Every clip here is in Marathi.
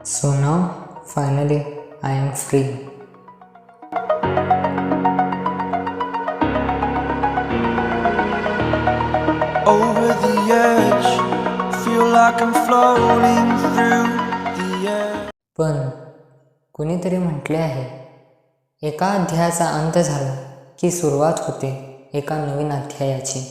So now, finally, I am free. Over the edge, feel like I'm floating through the air. पण कुणीतरी म्हटले आहे, एका अध्यायाचा अंत झाला की सुरुवात होते एका नवीन अध्यायाची.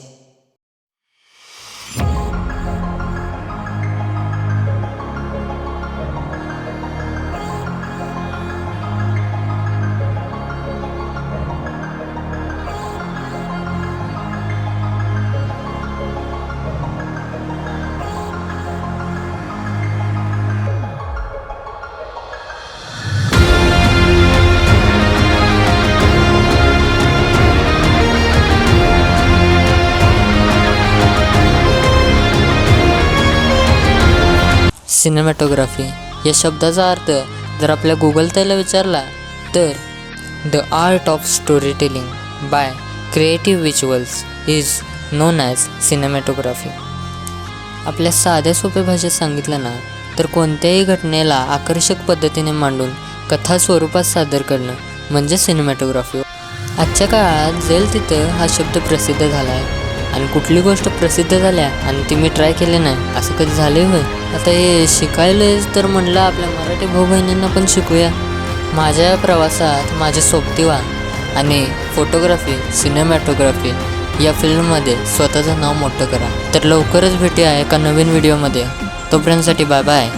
सिनेमॅटोग्राफी या शब्दाचा अर्थ जर आपल्या गुगल ताईला विचारला तर the art of story telling bye creative visuals is non as cinematography. आपल्या साध्या सोप्या भाषेत सांगितलं ना तर कोणत्याही घटनेला आकर्षक पद्धतीने मांडून कथा स्वरूपात सादर करणं म्हणजे सिनेमॅटोग्राफी. आजच्या काळात जाईल तिथं हा शब्द प्रसिद्ध झाला आहे आणि कुठली गोष्ट प्रसिद्ध झाल्या आणि ती मी ट्राय केली नाही असं कधी झाले होय. आता हे शिकायलाच तर म्हणलं आपल्या मराठी भाऊ बहिणींना पण शिकूया. माझ्या प्रवासात माझे सोबतीवा आणि फोटोग्राफी सिनेमॅटोग्राफी या फील्डमध्ये स्वतःचं नाव मोठं करा. तर लवकरच भेटूया एका नवीन व्हिडिओमध्ये. तोपर्यंतसाठी बाय बाय.